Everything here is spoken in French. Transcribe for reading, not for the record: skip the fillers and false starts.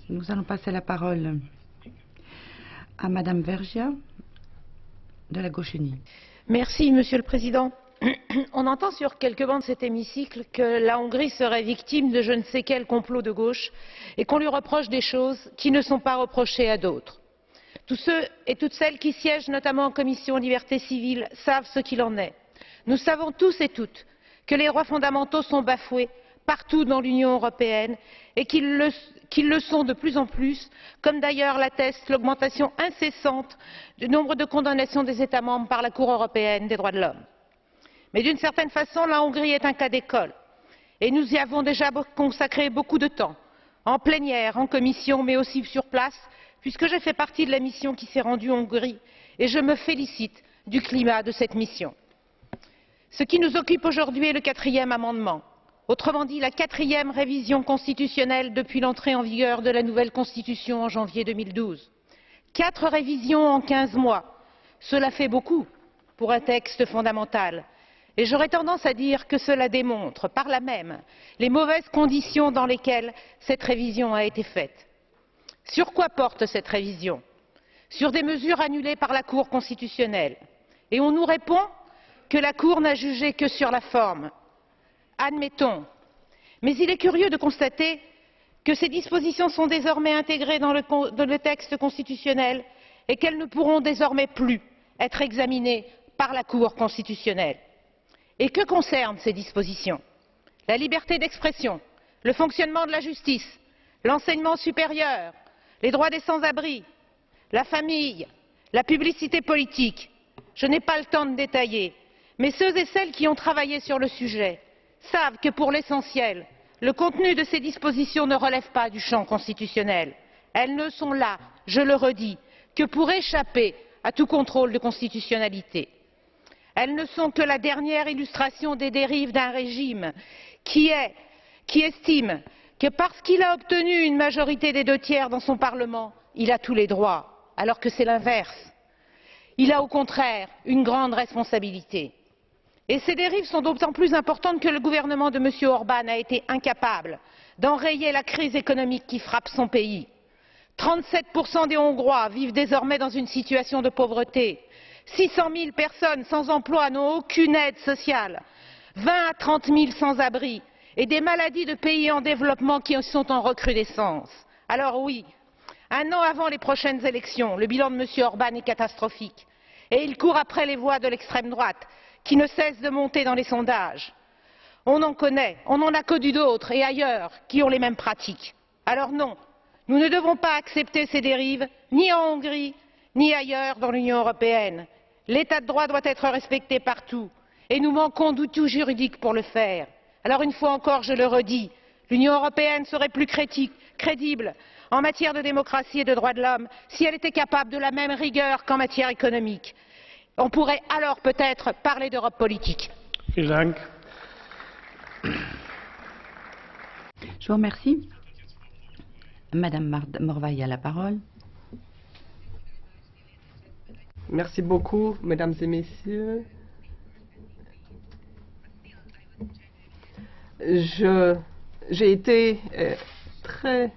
Nous allons passer la parole à Madame Vergiat de la Gauche unie. Merci, Monsieur le Président. On entend sur quelques bancs de cet hémicycle que la Hongrie serait victime de je ne sais quel complot de gauche et qu'on lui reproche des choses qui ne sont pas reprochées à d'autres. Tous ceux et toutes celles qui siègent notamment en commission libertés civiles savent ce qu'il en est. Nous savons tous et toutes que les droits fondamentaux sont bafoués partout dans l'Union européenne et qu'ils le sont de plus en plus, comme d'ailleurs l'atteste l'augmentation incessante du nombre de condamnations des États membres par la Cour européenne des droits de l'homme. Mais d'une certaine façon, la Hongrie est un cas d'école et nous y avons déjà consacré beaucoup de temps, en plénière, en commission, mais aussi sur place, puisque j'ai fait partie de la mission qui s'est rendue en Hongrie et je me félicite du climat de cette mission. Ce qui nous occupe aujourd'hui est le 4e amendement, autrement dit la 4e révision constitutionnelle depuis l'entrée en vigueur de la nouvelle Constitution en janvier 2012. 4 révisions en 15 mois, cela fait beaucoup pour un texte fondamental. Et j'aurais tendance à dire que cela démontre par là même les mauvaises conditions dans lesquelles cette révision a été faite. Sur quoi porte cette révision? Sur des mesures annulées par la Cour constitutionnelle. Et on nous répond que la Cour n'a jugé que sur la forme. Admettons. Mais il est curieux de constater que ces dispositions sont désormais intégrées dans le texte constitutionnel et qu'elles ne pourront désormais plus être examinées par la Cour constitutionnelle. Et que concernent ces dispositions? La liberté d'expression, le fonctionnement de la justice, l'enseignement supérieur, les droits des sans-abri, la famille, la publicité politique. Je n'ai pas le temps de détailler, mais ceux et celles qui ont travaillé sur le sujet savent que pour l'essentiel, le contenu de ces dispositions ne relève pas du champ constitutionnel. Elles ne sont là, je le redis, que pour échapper à tout contrôle de constitutionnalité. Elles ne sont que la dernière illustration des dérives d'un régime qui estime que parce qu'il a obtenu une majorité des 2/3 dans son Parlement, il a tous les droits, alors que c'est l'inverse. Il a au contraire une grande responsabilité. Et ces dérives sont d'autant plus importantes que le gouvernement de M. Orbán a été incapable d'enrayer la crise économique qui frappe son pays. 37% des Hongrois vivent désormais dans une situation de pauvreté. 600 000 personnes sans emploi n'ont aucune aide sociale, 20 à 30 000 sans-abri et des maladies de pays en développement qui sont en recrudescence. Alors oui, un an avant les prochaines élections, le bilan de M. Orbán est catastrophique et il court après les voix de l'extrême droite qui ne cessent de monter dans les sondages. On en connaît, on en a connu d'autres et ailleurs qui ont les mêmes pratiques. Alors non, nous ne devons pas accepter ces dérives, ni en Hongrie, ni ailleurs dans l'Union européenne. L'état de droit doit être respecté partout et nous manquons d'outils juridiques pour le faire. Alors une fois encore, je le redis, l'Union européenne serait plus crédible en matière de démocratie et de droits de l'homme si elle était capable de la même rigueur qu'en matière économique. On pourrait alors peut-être parler d'Europe politique. Je vous remercie. Madame Morvai a la parole. Merci beaucoup, mesdames et messieurs. J'ai été très